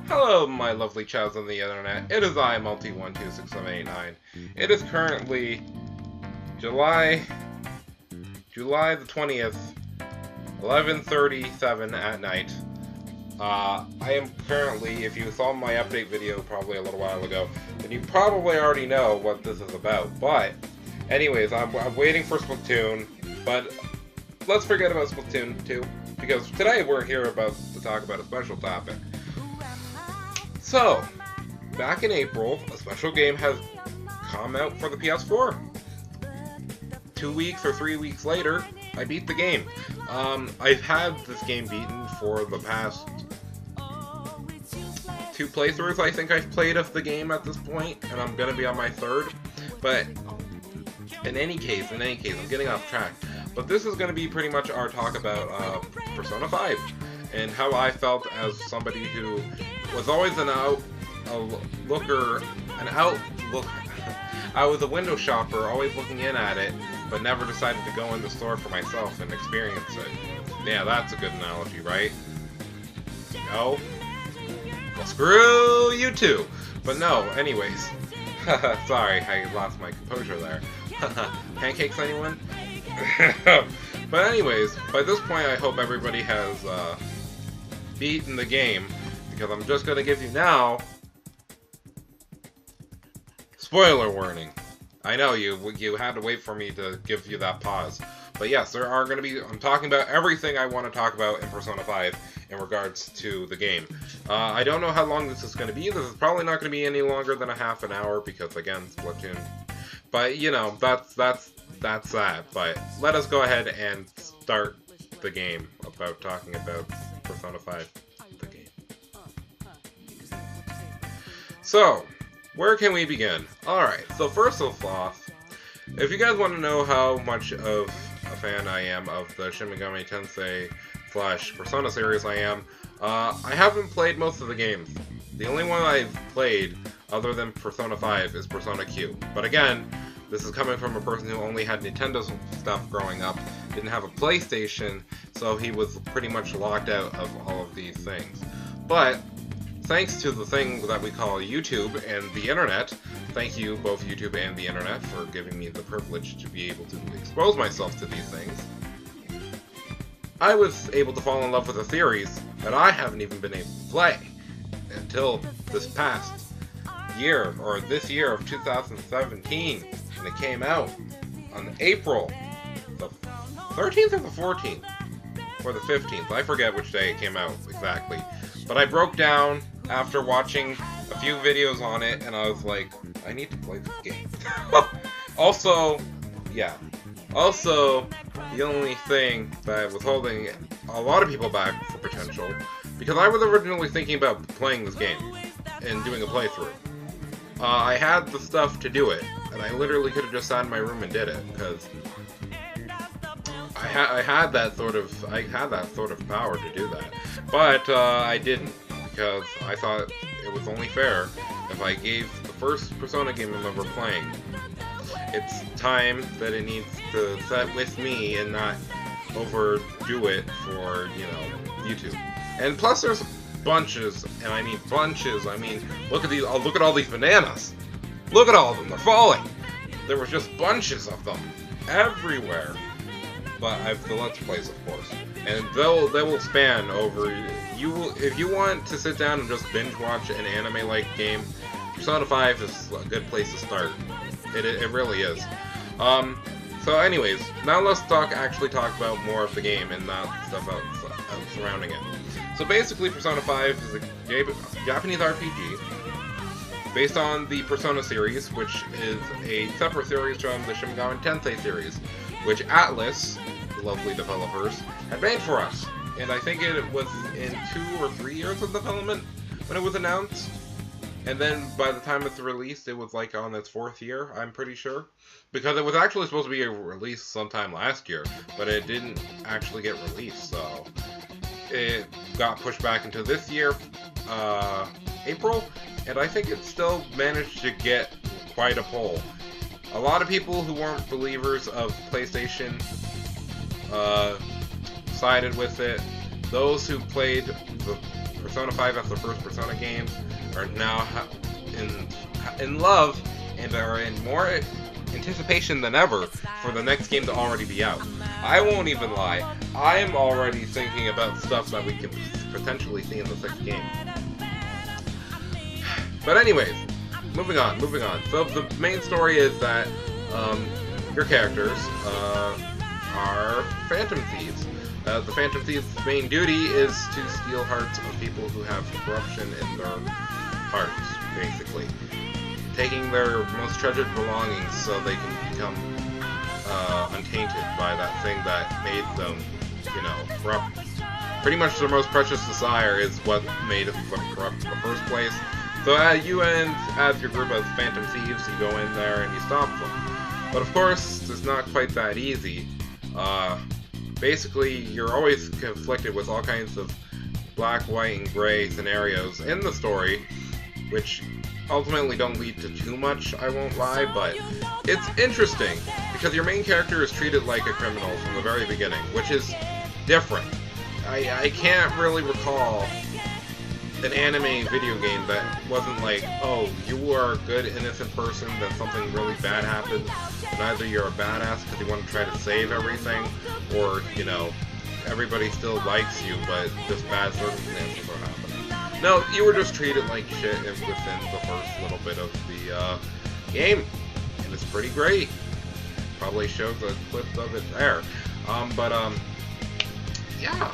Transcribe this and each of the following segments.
Hello, my lovely chows on the internet. It is I, Multi126789. It is currently July the 20th, 11:37 at night. I am currently, if you saw my update video probably a little while ago, then you probably already know what this is about. But, anyways, I'm waiting for Splatoon, but let's forget about Splatoon 2, because today we're here to talk about a special topic. So, back in April, a special game has come out for the PS4. 2 weeks or 3 weeks later, I beat the game. I've had this game beaten for the past 2 playthroughs, I think I've played of the game at this point, and I'm gonna be on my 3rd. But in any case, I'm getting off track. But this is gonna be pretty much our talk about Persona 5 and how I felt as somebody who was always I was a window shopper, always looking in at it, but never decided to go in the store for myself and experience it. Yeah, that's a good analogy, right? No? Well, screw you too! But no, anyways. Sorry, I lost my composure there. Pancakes, anyone? But anyways, by this point I hope everybody has beaten the game, because I'm just going to give you now spoiler warning. I know you had to wait for me to give you that pause. But yes, there are going to be, I'm talking about everything I want to talk about in Persona 5 in regards to the game. I don't know how long this is going to be. This is probably not going to be any longer than a half an hour because, again, Splatoon. But, you know, that's that. But let us go ahead and start the game about talking about Persona 5, the game. So, where can we begin? Alright, so first off, if you guys want to know how much of a fan I am of the Shin Megami Tensei / Persona series I haven't played most of the games. The only one I've played, other than Persona 5, is Persona Q. But again, this is coming from a person who only had Nintendo stuff growing up, didn't have a PlayStation, so he was pretty much locked out of all of these things. But thanks to the thing that we call YouTube and the internet, thank you both YouTube and the internet for giving me the privilege to be able to expose myself to these things, I was able to fall in love with a series that I haven't even been able to play until this past year, or this year of 2017, and it came out on April the 13th or the 14th, or the 15th, I forget which day it came out exactly. But I broke down after watching a few videos on it, and I was like, I need to play this game. Also, the only thing that was holding a lot of people back for potential, because I was originally thinking about playing this game and doing a playthrough. I had the stuff to do it, and I literally could have just sat in my room and did it, because I had that sort of power to do that. But I didn't, because I thought it was only fair if I gave the first Persona game I'm ever playing its time that it needs to set with me and not overdo it for, you know, YouTube. And plus there's bunches, and I mean bunches, look at these, look at all these bananas. Look at all of them, they're falling. There was just bunches of them everywhere. But I have the Let's Plays, of course, and they will span over. If you want to sit down and just binge watch an anime-like game, Persona 5 is a good place to start. It really is. So anyways, now let's actually talk about more of the game and not stuff surrounding it. So basically, Persona 5 is a Japanese RPG based on the Persona series, which is a separate series from the Shin Megami Tensei series, which Atlas, the lovely developers, had made for us. And I think it was in 2 or 3 years of development when it was announced. And then by the time it's released, it was like on its 4th year, I'm pretty sure. Because it was actually supposed to be released sometime last year, but it didn't actually get released, so it got pushed back into this year, April, and I think it still managed to get quite a pull. A lot of people who weren't believers of PlayStation sided with it. Those who played the Persona 5 as their first Persona game are now in love and are in more anticipation than ever for the next game to already be out. I won't even lie, I am already thinking about stuff that we can potentially see in the 6th game. But anyways, moving on. So the main story is that your characters are Phantom Thieves. The Phantom Thieves' main duty is to steal hearts of people who have corruption in their hearts, basically. Taking their most treasured belongings so they can become untainted by that thing that made them, you know, corrupt. Pretty much their most precious desire is what made them corrupt in the first place. So you and as your group of Phantom Thieves, you go in there and you stop them. But of course, it's not quite that easy. Basically, you're always conflicted with all kinds of black, white, and gray scenarios in the story, which ultimately don't lead to too much, I won't lie, but it's interesting, because your main character is treated like a criminal from the very beginning, which is different. I can't really recall an anime video game that wasn't like, oh, you are a good, innocent person, then something really bad happens, and either you're a badass because you want to try to save everything, or, you know, everybody still likes you, but just bad circumstances are happening. No, you were just treated like shit within the first little bit of the game, and it's pretty great. Probably shows a clip of it there. Yeah.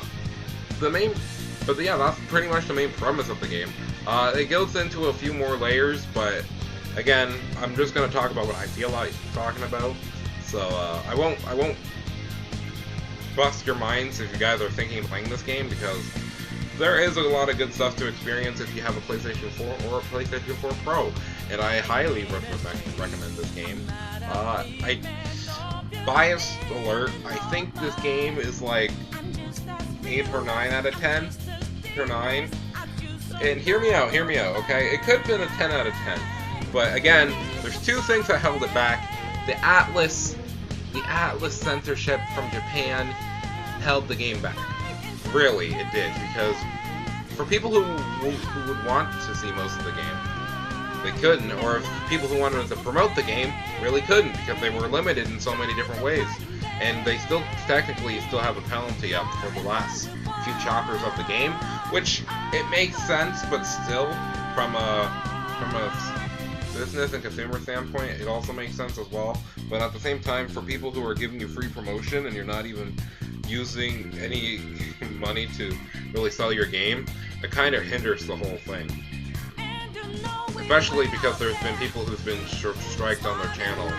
Yeah, that's pretty much the main premise of the game. It goes into a few more layers, but again, I'm just gonna talk about what I feel like talking about. So I won't bust your minds if you guys are thinking of playing this game, because there is a lot of good stuff to experience if you have a PlayStation 4 or a PlayStation 4 Pro, and I highly recommend this game. Biased alert, I think this game is like 8 or 9 out of 10. 8 or 9. And hear me out, okay? It could have been a 10 out of 10. But again, there's two things that held it back. The Atlas censorship from Japan held the game back. Really, it did, because for people who would want to see most of the game, they couldn't, or if people who wanted to promote the game really couldn't, because they were limited in so many different ways. And they still technically have a penalty up for the last few chapters of the game, which it makes sense, but still, from a business and consumer standpoint, it also makes sense as well. But at the same time, for people who are giving you free promotion and you're not even using any money to really sell your game, it kind of hinders the whole thing. Especially because there's been people who've been striked on their channel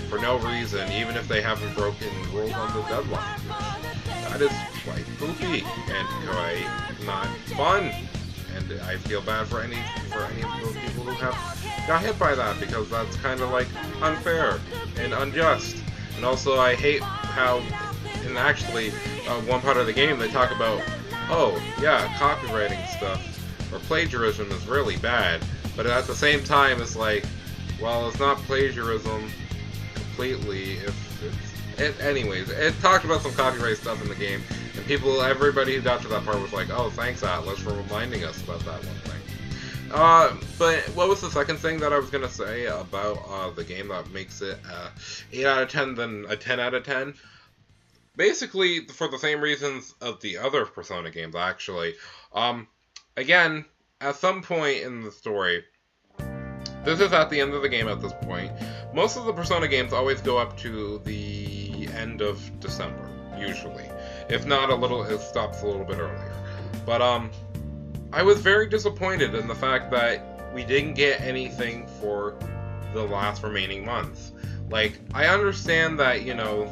for no reason, even if they haven't broken rules on the deadline. That is quite poopy and quite not fun. And I feel bad for any of those people who have got hit by that, because that's kind of like unfair and unjust. And also, I hate how, in actually one part of the game, they talk about, oh yeah, copywriting stuff or plagiarism is really bad. But at the same time, it's like, well, it's not plagiarism completely. Anyways, it talked about some copyright stuff in the game, and everybody who got to that part was like, oh, thanks, Atlas, for reminding us about that one thing. But what was the second thing that I was going to say about the game that makes it 8 out of 10 than a 10 out of 10? Basically, for the same reasons of the other Persona games, actually. Again, at some point in the story, this is at the end of the game at this point, most of the Persona games always go up to the end of December, usually. If not a little, it stops a little bit earlier. But, I was very disappointed in the fact that we didn't get anything for the last remaining months. Like, I understand that, you know,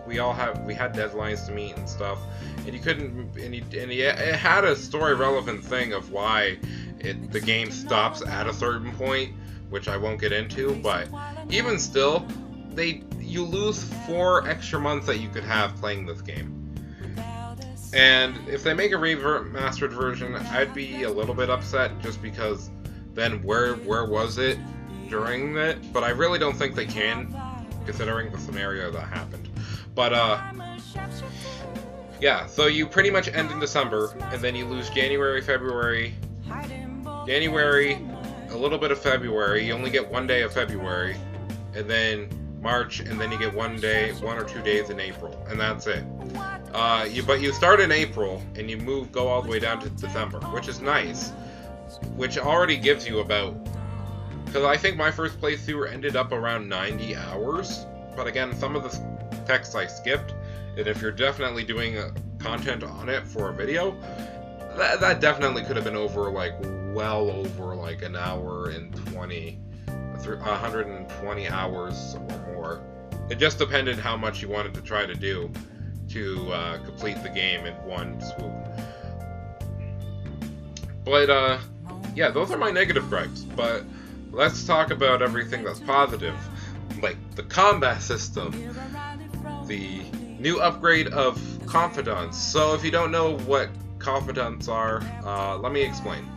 we had deadlines to meet and stuff, and you couldn't, it had a story relevant thing of why the game stops at a certain point, which I won't get into, but even still, you lose 4 extra months that you could have playing this game. And if they make a remastered version, I'd be a little bit upset, just because then where was it during it? But I really don't think they can, considering the scenario that happened. But yeah, so you pretty much end in December, and then you lose January, February, January, a little bit of February. You only get 1 day of February, and then March, and then you get 1 or 2 days in April, and that's it. But you start in April, and you go all the way down to December, which is nice. Which already gives you about, because I think my first playthrough ended up around 90 hours. But again, some of the text I skipped, and if you're definitely doing content on it for a video, that definitely could have been over, like, well over, like, an hour and 120 hours or more. It just depended how much you wanted to try to do to complete the game in one swoop. But, yeah, those are my negative gripes, but let's talk about everything that's positive. Like, the combat system, the new upgrade of confidants. So, if you don't know what confidants are, let me explain.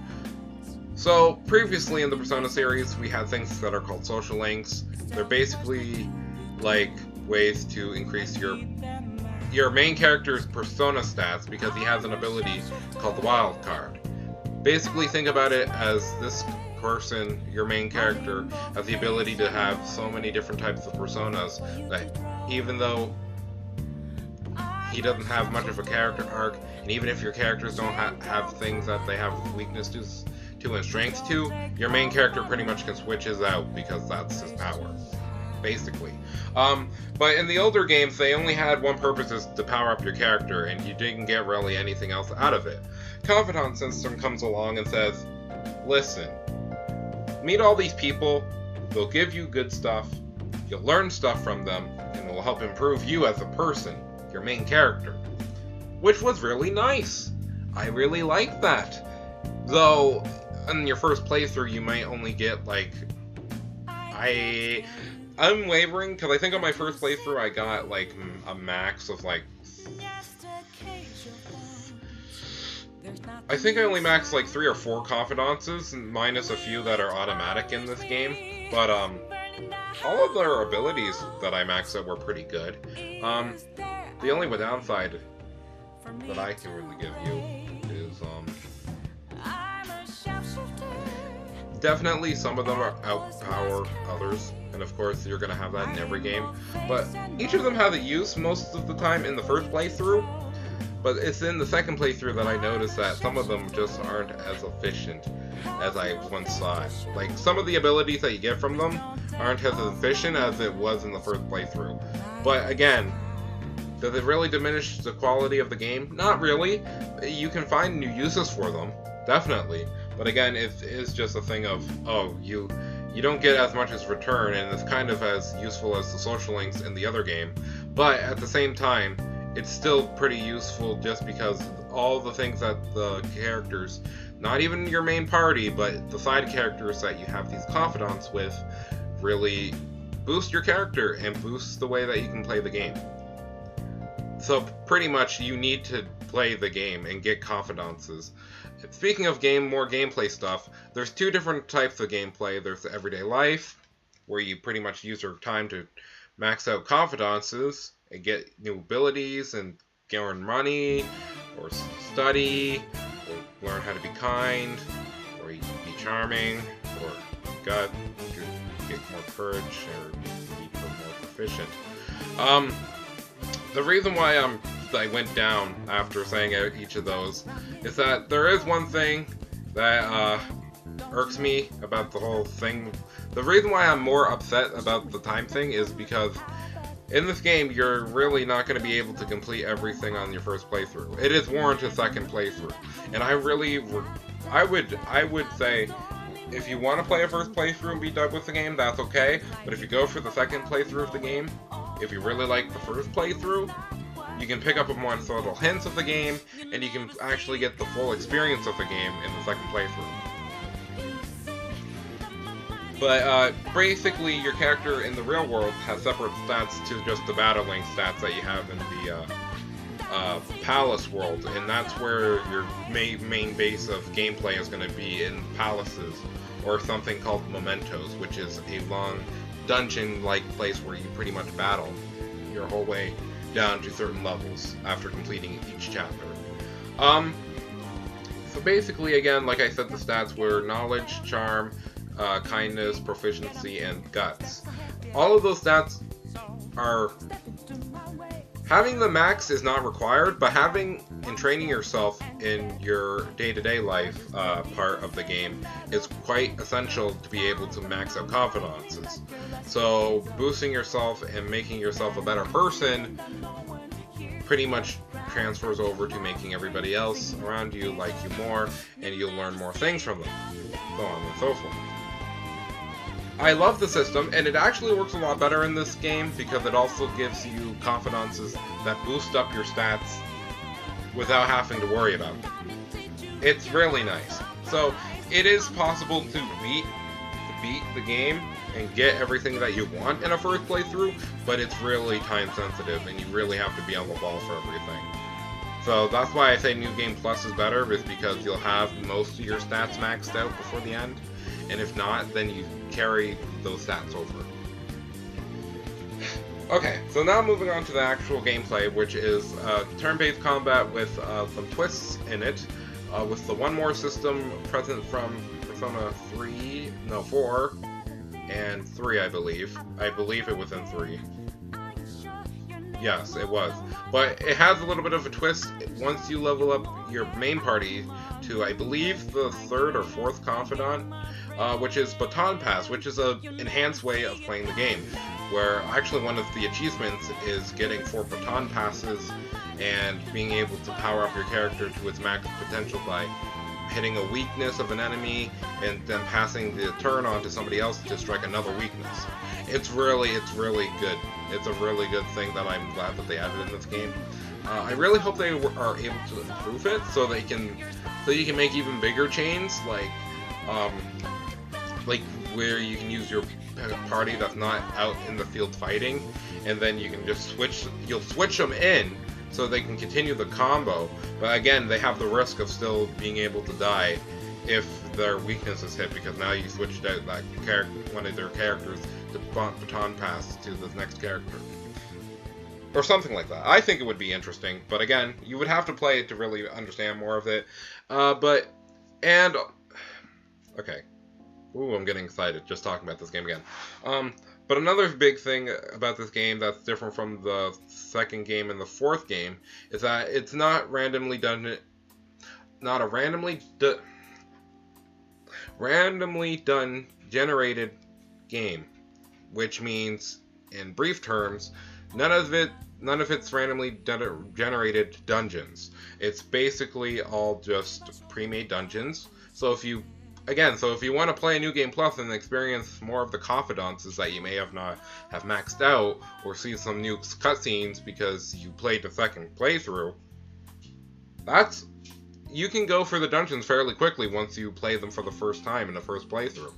So, previously in the Persona series, we had things that are called social links. They're basically, like, ways to increase your main character's persona stats because he has an ability called the wild card. Basically, think about it as this person, your main character, has the ability to have so many different types of personas that even though he doesn't have much of a character arc, and even if your characters don't have things that they have weaknesses to and strengths to, your main character pretty much can switch his out because that's his power, basically. But in the older games, they only had one purpose, is to power up your character, and you didn't get really anything else out of it. Confidant system comes along and says, listen, meet all these people, they'll give you good stuff, you'll learn stuff from them, and it will help improve you as a person, your main character. Which was really nice. I really liked that. Though, in your first playthrough, you might only get, like, I'm wavering, because I think on my first playthrough I got, like, a max of, like, I think I only maxed, like, 3 or 4 confidences, minus a few that are automatic in this game, but, all of their abilities that I maxed out were pretty good. The only downside that I can really give you is, definitely some of them outpower others, and of course you're gonna have that in every game, but each of them have a use most of the time in the first playthrough, but it's in the second playthrough that I noticed that some of them just aren't as efficient as I once thought. Like, some of the abilities that you get from them aren't as efficient as it was in the first playthrough. But again, does it really diminish the quality of the game? Not really. You can find new uses for them, definitely. But again, it is just a thing of, oh, you don't get as much as return, and it's kind of as useful as the social links in the other game. But at the same time, it's still pretty useful just because all the things that the characters, not even your main party, but the side characters that you have these confidants with, really boost your character and boost the way that you can play the game. So pretty much you need to play the game and get confidences. Speaking of more gameplay stuff, there's 2 different types of gameplay. There's the everyday life, where you pretty much use your time to max out confidences and get new abilities and earn money, or study, or learn how to be kind, or be charming, or get more courage, or be more proficient. The reason why I went down after saying each of those is that there is one thing that irks me about the whole thing. The reason why I'm more upset about the time thing is because in this game, you're really not going to be able to complete everything on your first playthrough. It is warranted second playthrough, and I would say, if you want to play a first playthrough and be done with the game, that's okay. But if you go for the second playthrough of the game, if you really like the first playthrough, you can pick up on more subtle hints of the game, and you can actually get the full experience of the game in the second playthrough. But basically, your character in the real world has separate stats to just the battling stats that you have in the palace world, and that's where your main base of gameplay is going to be, in palaces, or something called mementos, which is a long dungeon-like place where you pretty much battle your whole way down to certain levels after completing each chapter. So basically, again, like I said, the stats were knowledge, charm, kindness, proficiency, and guts. All of those stats are... Having the max is not required, but having and training yourself in your day-to-day life part of the game is quite essential to be able to max out confidences. So boosting yourself and making yourself a better person pretty much transfers over to making everybody else around you like you more, and you'll learn more things from them, so on and so forth. I love the system, and it actually works a lot better in this game because it also gives you confidences that boost up your stats without having to worry about them. It's really nice. So it is possible to beat the game and get everything that you want in a first playthrough, but it's really time sensitive and you really have to be on the ball for everything. So that's why I say New Game Plus is better, is because you'll have most of your stats maxed out before the end, and if not, then you carry those stats over. Okay, so now moving on to the actual gameplay, which is turn-based combat with some twists in it, with the one more system present from Persona 4, and 3, I believe. I believe it was in 3. Yes, it was. But it has a little bit of a twist once you level up your main party to, I believe, the 3rd or 4th Confidant, which is Baton Pass, which is an enhanced way of playing the game, where actually one of the achievements is getting 4 Baton Passes and being able to power up your character to its max potential by hitting a weakness of an enemy and then passing the turn on to somebody else to strike another weakness. It's really good. It's a really good thing that I'm glad that they added in this game. I really hope they are able to improve it so you can make even bigger chains, like where you can use your party that's not out in the field fighting, and then you can just you'll switch them in so they can continue the combo, but again, they have the risk of still being able to die if their weakness is hit, because now you switched out one of their characters to baton pass to the next character. Or something like that. I think it would be interesting, but again, you would have to play it to really understand more of it. Okay. Ooh, I'm getting excited just talking about this game again. But another big thing about this game that's different from the 2nd game and the 4th game is that it's not randomly done. Not a randomly done generated game, which means, in brief terms, none of it's randomly generated dungeons. It's basically all just pre-made dungeons. So if you want to play a New Game Plus and experience more of the confidences that you may not have maxed out, or see some new cutscenes because you played the 2nd playthrough, you can go for the dungeons fairly quickly once you play them for the first time in the first playthrough.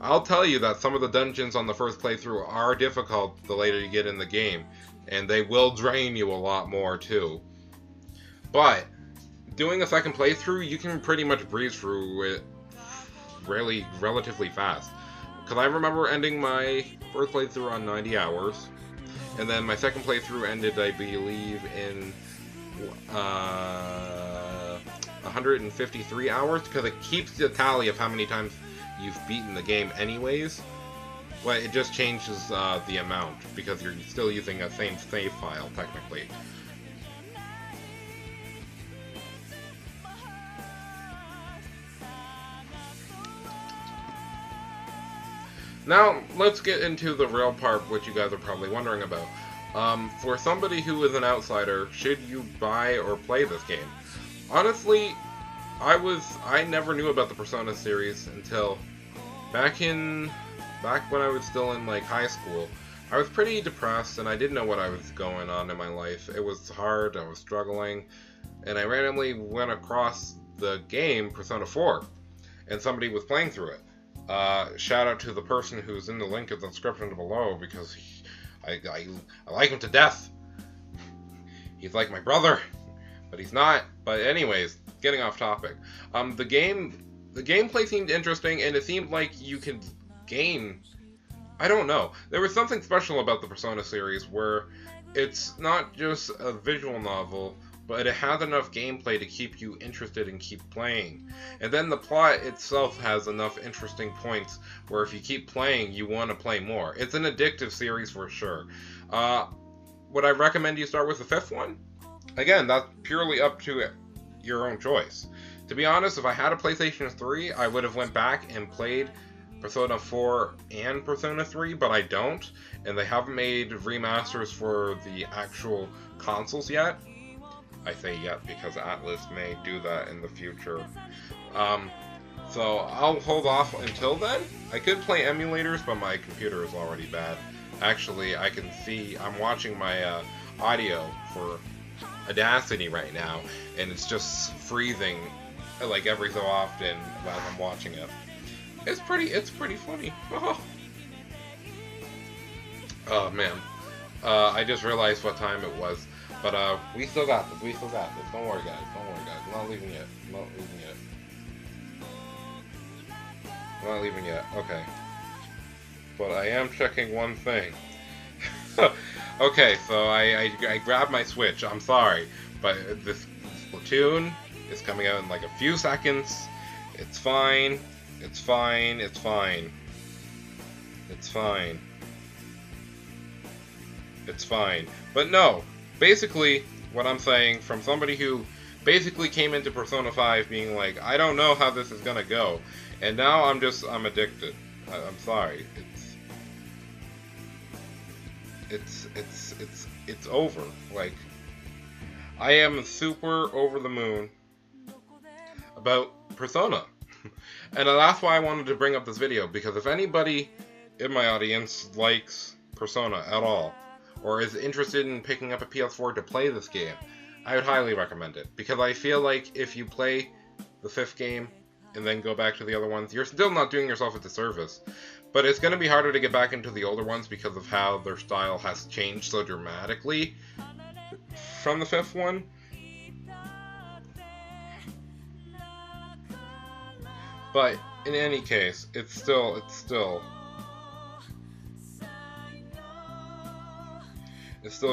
I'll tell you that some of the dungeons on the first playthrough are difficult the later you get in the game, and they will drain you a lot more too. But doing a 2nd playthrough, you can pretty much breeze through it relatively fast. Because I remember ending my first playthrough on 90 hours, and then my 2nd playthrough ended, I believe, in 153 hours, because it keeps the tally of how many times you've beaten the game anyways. Well, it just changes the amount, because you're still using a same save file, technically. Now, let's get into the real part, which you guys are probably wondering about. For somebody who is an outsider, should you buy or play this game? Honestly, I never knew about the Persona series until back when I was still in high school. I was pretty depressed and I didn't know what I was going on in my life. It was hard, I was struggling, and I randomly went across the game Persona 4, and somebody was playing through it. Shout out to the person who's in the link in the description below, because I like him to death. He's like my brother, but he's not. But anyways, getting off topic. The gameplay seemed interesting, and it seemed like you could gain. I don't know. There was something special about the Persona series where it's not just a visual novel, but it has enough gameplay to keep you interested and keep playing. And then the plot itself has enough interesting points where if you keep playing, you want to play more. It's an addictive series for sure. Would I recommend you start with the 5th one? Again, that's purely up to your own choice. To be honest, if I had a PlayStation 3, I would have went back and played Persona 4 and Persona 3, but I don't, and they haven't made remasters for the actual consoles yet. I say yet because Atlas may do that in the future. So I'll hold off until then. I could play emulators, but my computer is already bad. Actually, I can see, I'm watching my audio for Audacity right now, and it's just freezing like every so often while I'm watching it. It's pretty funny. Oh man. I just realized what time it was. But we still got this. Don't worry guys. I'm not leaving yet. Okay. But I am checking one thing. Okay, so I grabbed my Switch. I'm sorry. But this Splatoon is coming out in like a few seconds. It's fine. But no, basically, what I'm saying, from somebody who basically came into Persona 5 being like, I don't know how this is gonna go, and now I'm addicted. I'm sorry. It's over. Like, I am super over the moon about Persona. And that's why I wanted to bring up this video, because if anybody in my audience likes Persona at all, or is interested in picking up a PS4 to play this game, I would highly recommend it. Because I feel like if you play the 5th game and then go back to the other ones, you're still not doing yourself a disservice. But it's going to be harder to get back into the older ones because of how their style has changed so dramatically from the 5th one. But in any case, it's still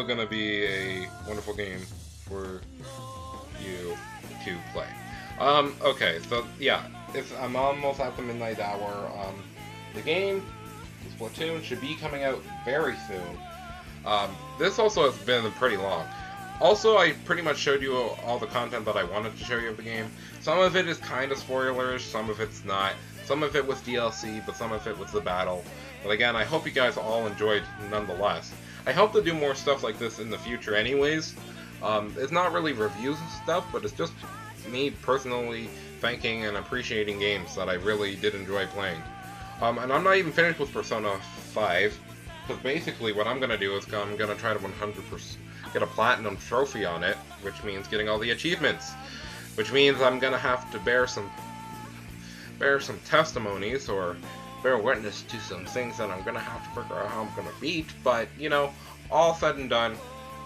gonna be a wonderful game for you to play. Okay, so yeah, I'm almost at the midnight hour. The game, Splatoon, should be coming out very soon. This also has been pretty long. Also, I pretty much showed you all the content that I wanted to show you of the game. Some of it is kind of spoilers, some of it's not. Some of it was DLC, but some of it was the battle. But again, I hope you guys all enjoyed nonetheless. I hope to do more stuff like this in the future anyways. It's not really reviews and stuff, but it's just me personally thanking and appreciating games that I really did enjoy playing. And I'm not even finished with Persona 5, because basically what I'm going to do is I'm going to try to 100% get a platinum trophy on it, which means getting all the achievements. Which means I'm going to have to bear some testimonies, or bear witness to some things that I'm going to have to figure out how I'm going to beat. But, you know, all said and done,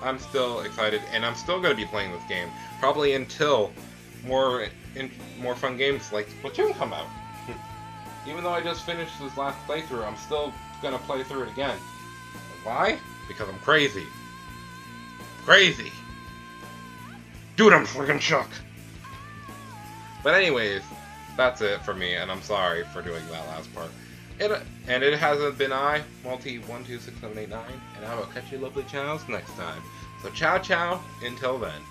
I'm still excited, and I'm still going to be playing this game, probably until more fun games like Splatoon come out. Even though I just finished this last playthrough, I'm still going to play through it again. Why? Because I'm crazy. Crazy! Dude, I'm friggin' shook! But anyways, that's it for me, and I'm sorry for doing that last part. And it hasn't been I, Multi126789, and I will catch you lovely chows next time. So ciao ciao, until then.